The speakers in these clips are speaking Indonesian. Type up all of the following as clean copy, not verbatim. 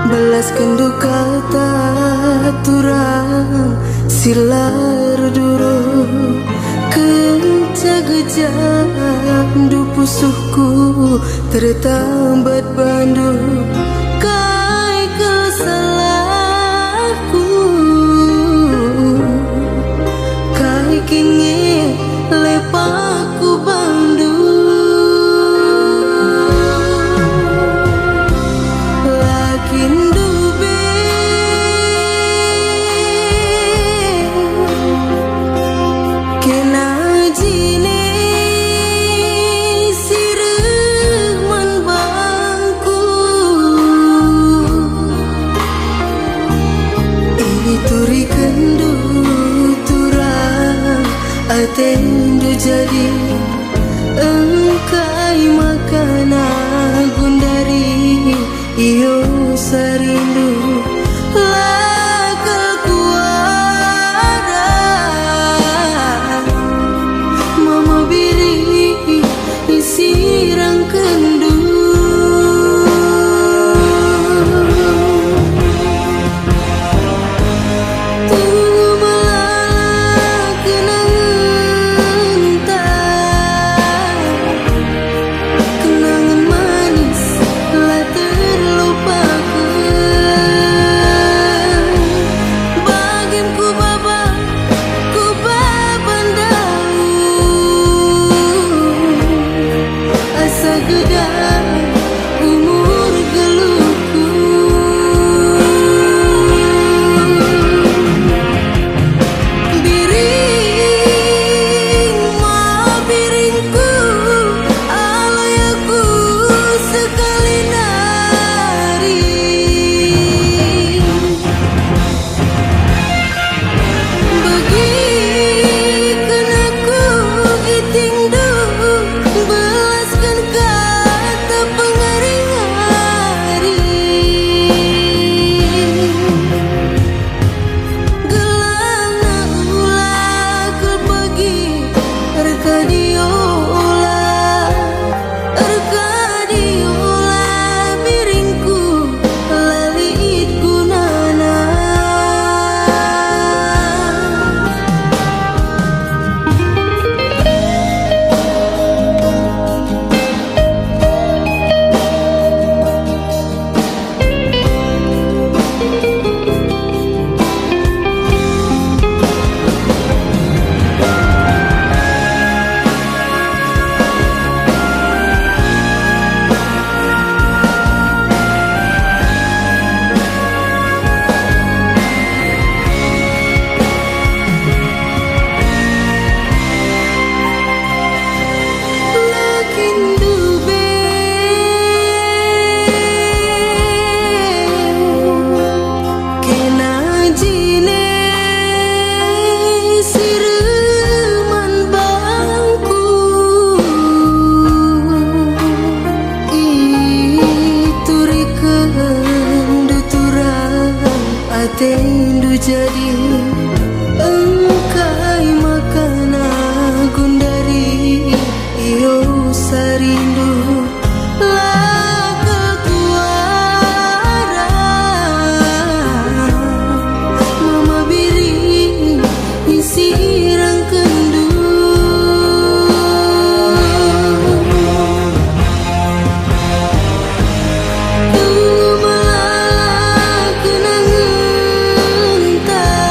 Belaskan duka tak turang silar duru kencagejam du pusuhku tertambat bandu kai kesalahku kai kini lepaku bandu tendu jadi engkai makana gundari iyo sarindu lakal kuara mama biri isirang kendu tendu jadi engkai makana gundari iyo sarindu lakal kuara mama biri isirang kendu tak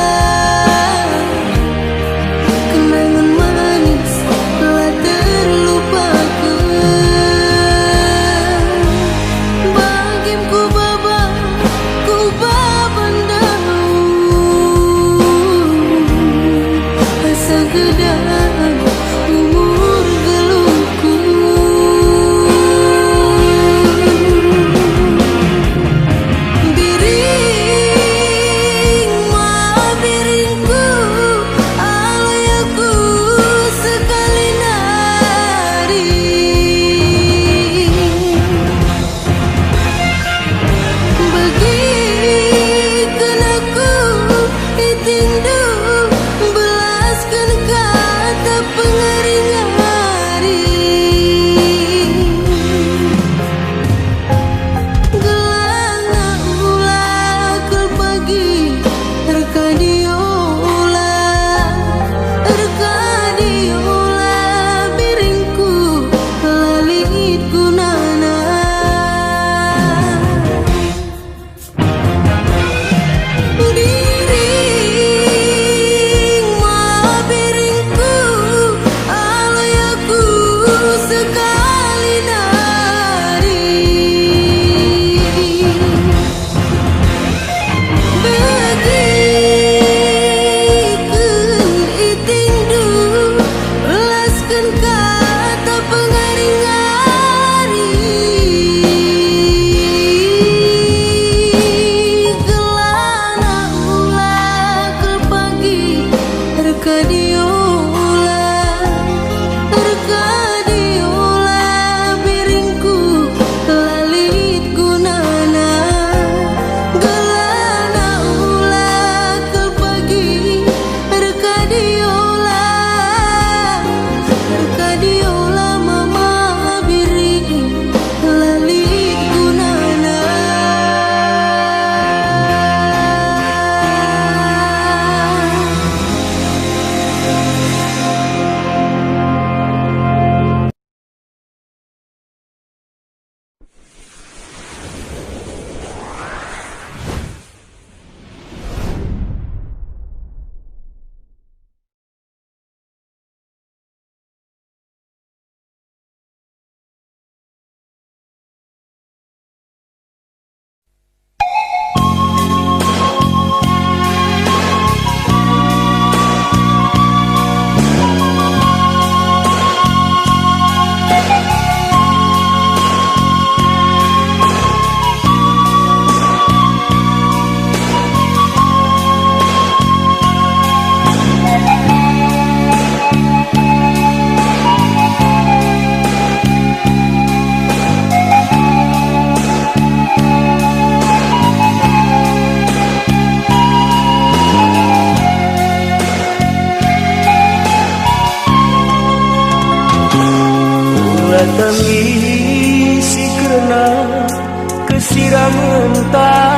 mentah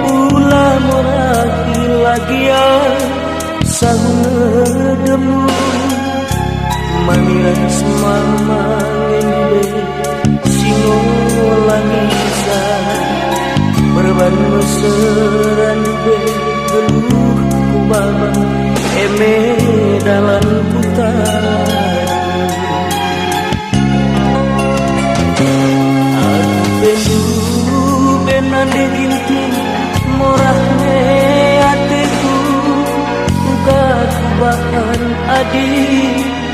ulah muraki lagia sangedemu maniras mama ngende singolangisa berban meseran be geluh kubaba eme dalam putar aku bendu benande ginti morahne hatiku uga kubahan adi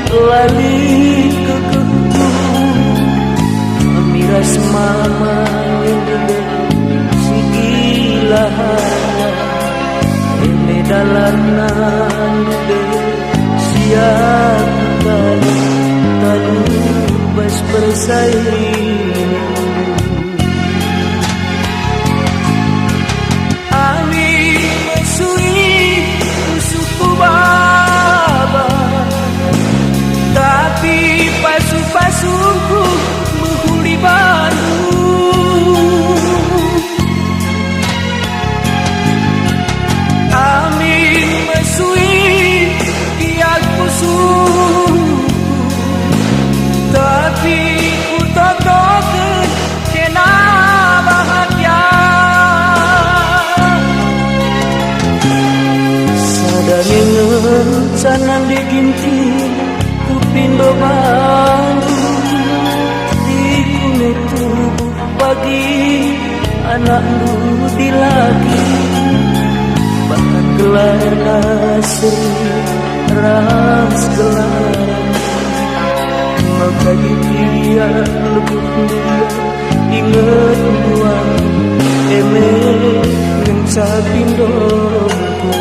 lali kekekuku miras mama ngende sigilahana eme dalanan be siap kali talubas bersaing ami mesui suku baba tapi pasu-pasuku menghuli baru amin mesui tiak pusuh tapi ku totokeun kena bahagia sadangeun sanan diginti ku pindo baru di kulit tubuh pagi anak di lagi bahkan gelar nasri ras gelar maka dia lebih dia ingat buang eme yang sapindongku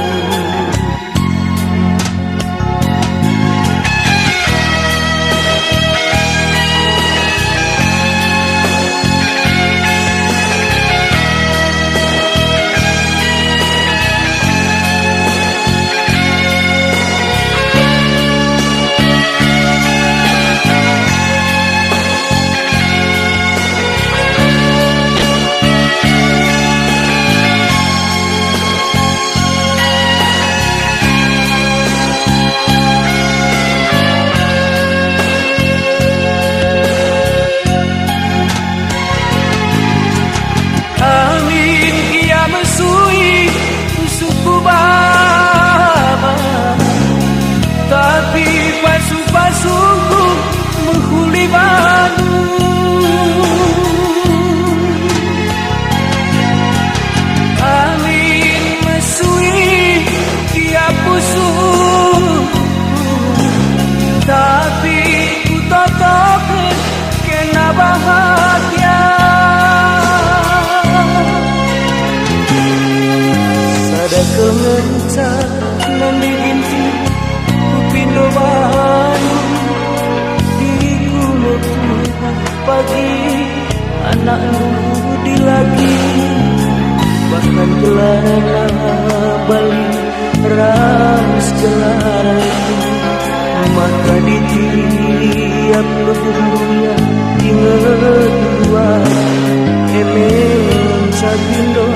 pasu-pasuku menghuli banu amin mesui tiap pusuh tapi ku totokeun kena bahagia sadake menca nan diginti pindo baru di kulit tubuh pagi anak di lagi bahkan gelar bali ras gelar maka di tiap lebuhnya ingat dua emen sapindo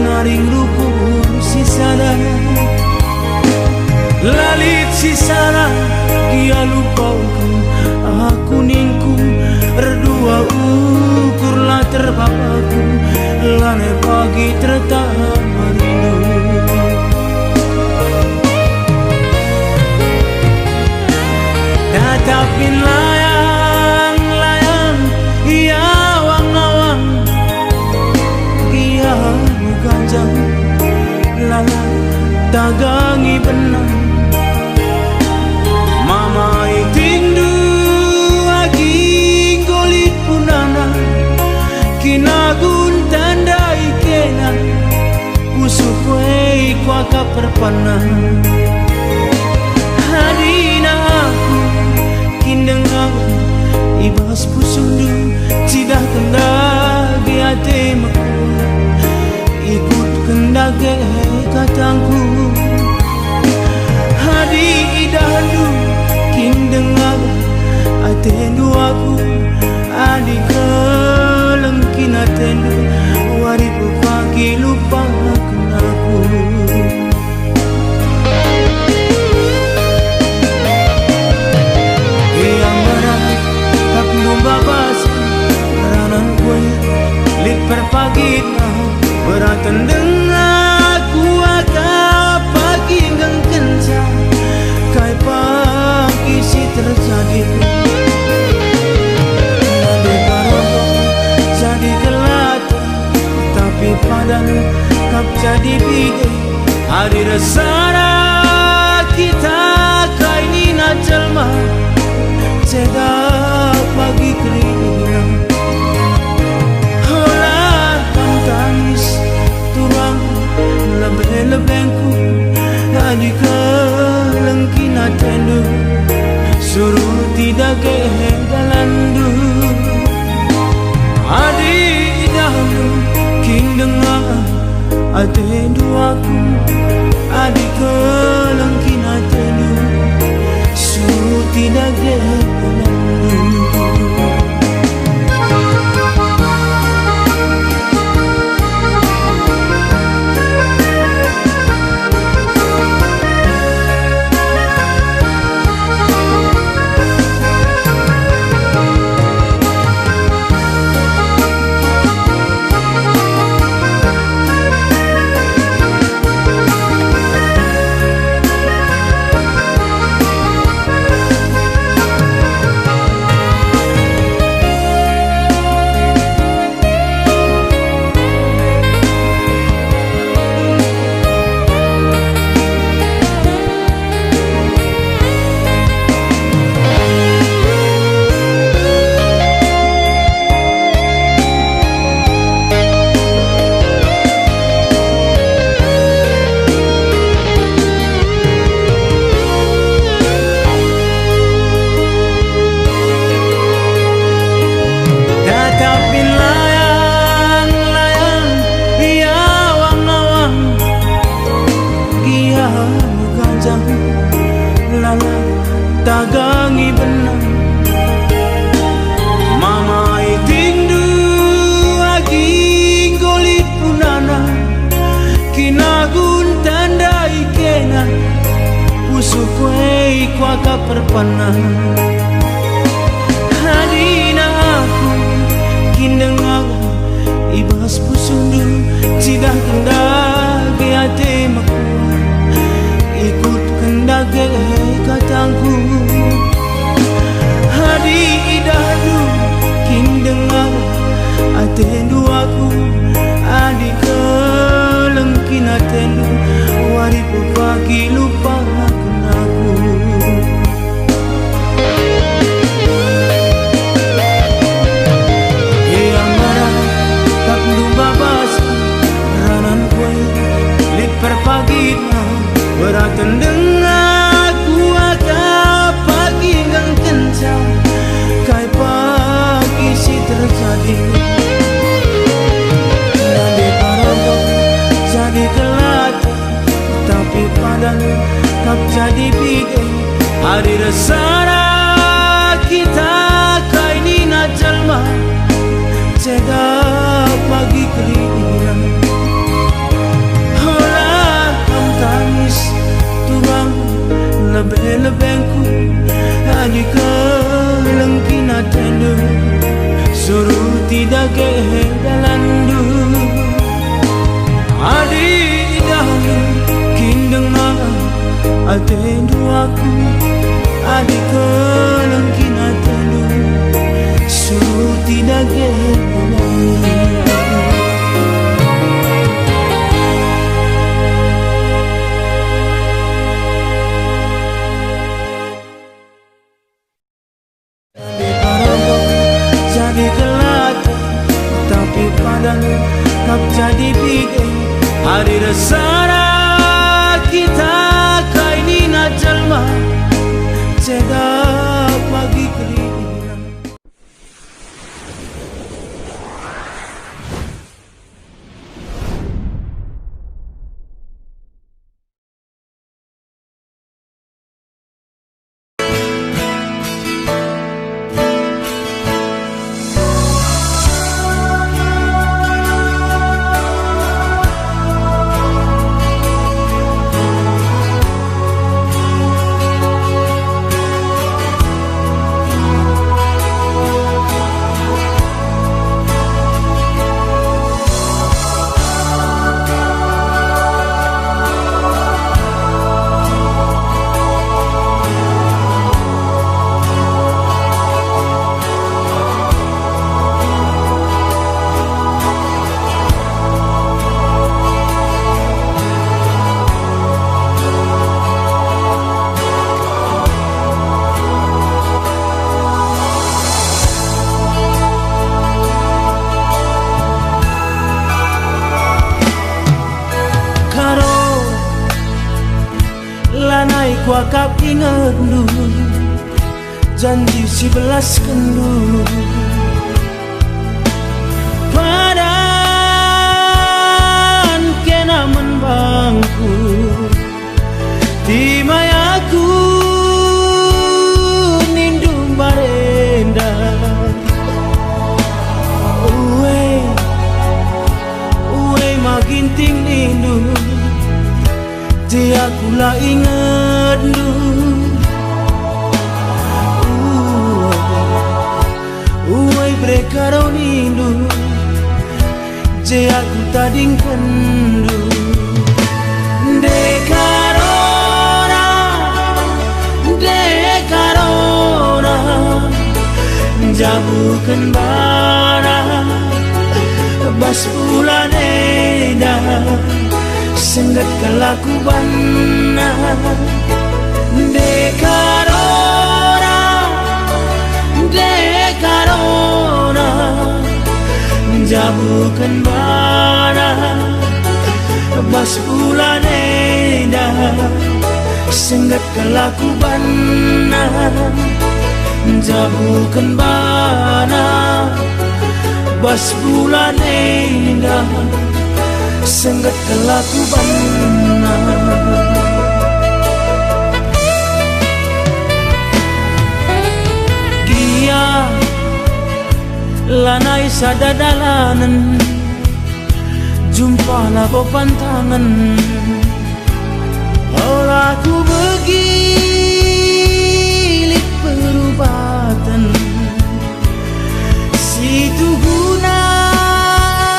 naring rukun si sana lalit si sana dia lupakan aku ningku berdua ukurlah terpapaku lane pagi tertawa rindu tatapin layang-layang iya wang-wang iya ganjang lala tagangi benang mama itingdu agi golit punana kinagun tandai kena usukwe kuaka perpana hadina aku kindeng aku ibas pusundu cidah kendagi atema ikut kendagi katangku hadi idahandu kindeng aku atendu aku adik kelengkin atendu waripu pagi lupa aku yang merah tak lumba bas ranan gue lit perpagit beratan dengan aku agak pagi ngang kencang kai pagi si terjadi nade karobo jadi gelat tapi padan kap jadi bide hari resara kita kaini na jelma cedak pagi keringan hola tangis turang lebeng-lebengku tadi kelengkin atendu suruh tidak kehegalandu adi dahulu kindeng atendu aku adi kelengkin atendu suruh tidak kehegalandu tagangi benang mama itingdu agi golit punana kinagun tandai kena pusukwe kuaka perpana hadina aku kindeng aku ibas pusundu cidah kendagi atemaku ikut kendagi katangku hadi idahdu kindeng aku atendu aku adik kelengkin atendu waripu pagi lupa aku yang marah tak lumba bas ranan kue lit perpagit beratan dengan aku agak pagi ngang kencang kai pagi si terjadi nade karobo jadi gelat tapi padan kap jadi bide hari resara kita kaini na jelma cedak pagi keringan Atendo aku adik kelengkin atendo suruh tidak gembira. Jadi kelati tapi padan kap jadi bide hari resana kita kaini na jalma cedak pagi kelibiran. Ku akap ingat dulu janji 11 kendu padan kena menbangku di mayaku nindung barenda uwe makin ting nindu dia kula ingat uai brekaro nindu je aku tading kendu dekarona jabukan bara bas bulan edah senggat kelakuan dekarona jabukan bara bas bulan edah senggat kelakuan jabukan bara bas bulan edah senggat kelakuan Gia lanai sadadalanan jumpa labo pantangan olah ku begilit perubatan situ guna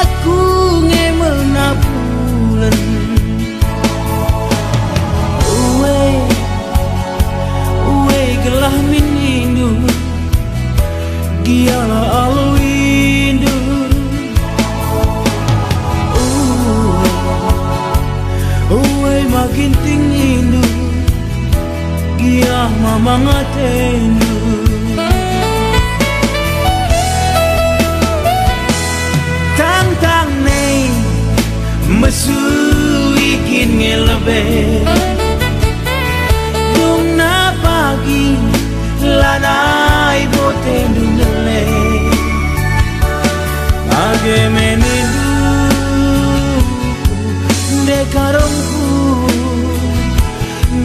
aku ngemenapulan uwe gelah minindu giala alwindu uwe makin tingindu giah mamangatendu tang nei mesu ikin ngelebe dung na pagi lanai botendu nele age menidu dekarongku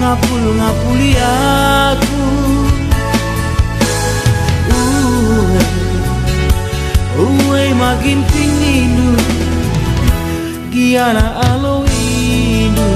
ngapuli aku uwe makin tingindu giana aloindu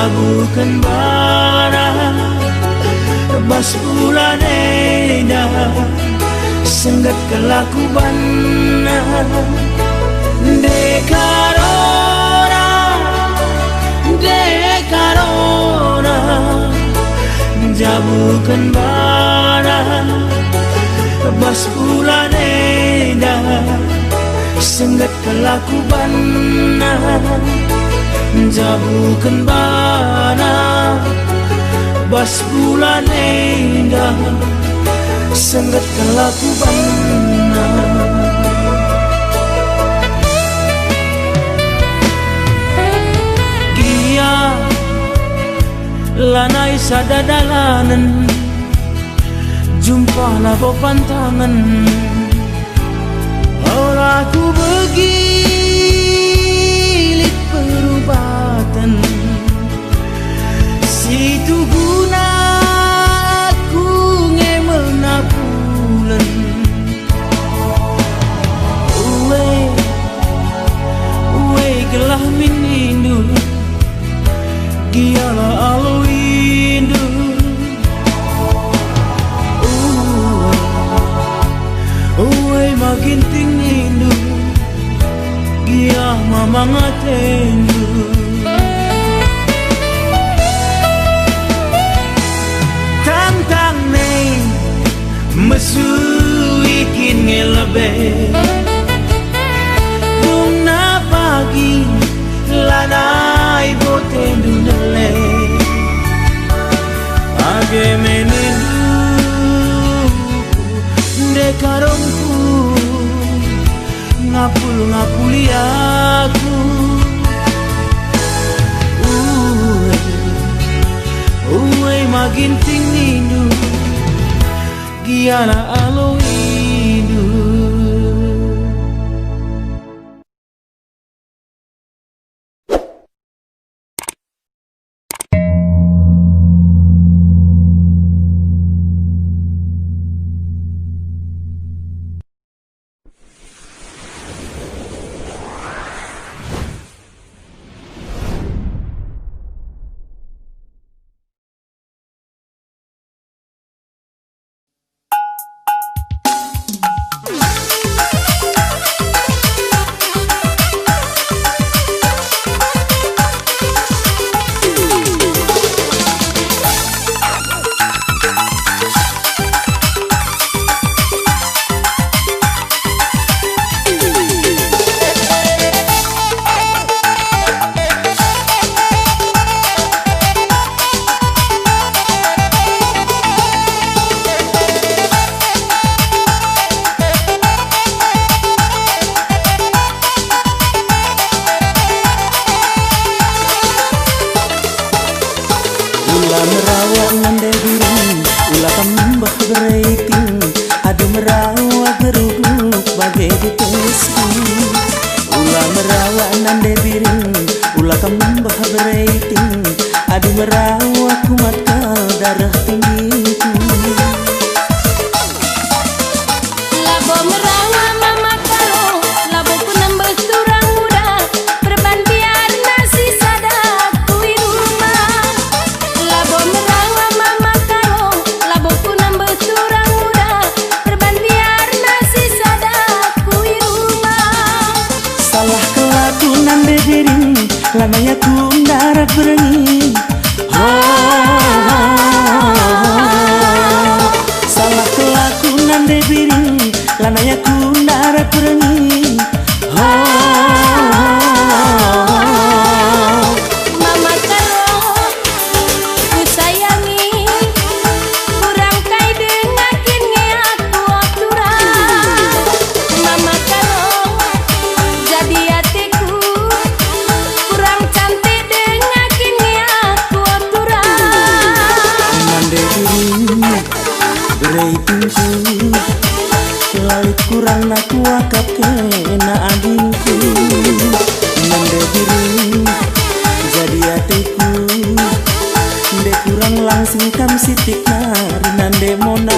jabukan bara bas bulan eda senggat kelakuban dekarona jabukan bara bas bulan eda senggat kelakuban jabukan bara bas bulan eda senggat kelakuban Gia lanai sadadalanan jumpa labo pantangan aku begilit perubatan situ guna aku ngemenapulen uwe gelah minindu giala aluindu uwe makin tingnindu giah mamangatendu tantang nei mesu ikin ngelebe Bungna pagi lanai botendu nele age menedu dekarongku ngapuli aku uwe makin tingnindu giala aloindu Lamanya ku darat berengi salah kelakuan debiring lananya ku darat berengi mama karo ku sayangi kurang kai dengakin ngeatu aturan mama karo jadi hatiku kurang cantik dengakin ngeatu aturan nande biring bereitingku lalu kurang naku akap kena adingku nande biring jadi hatiku nde kurang langsing kam sitik nari nande mona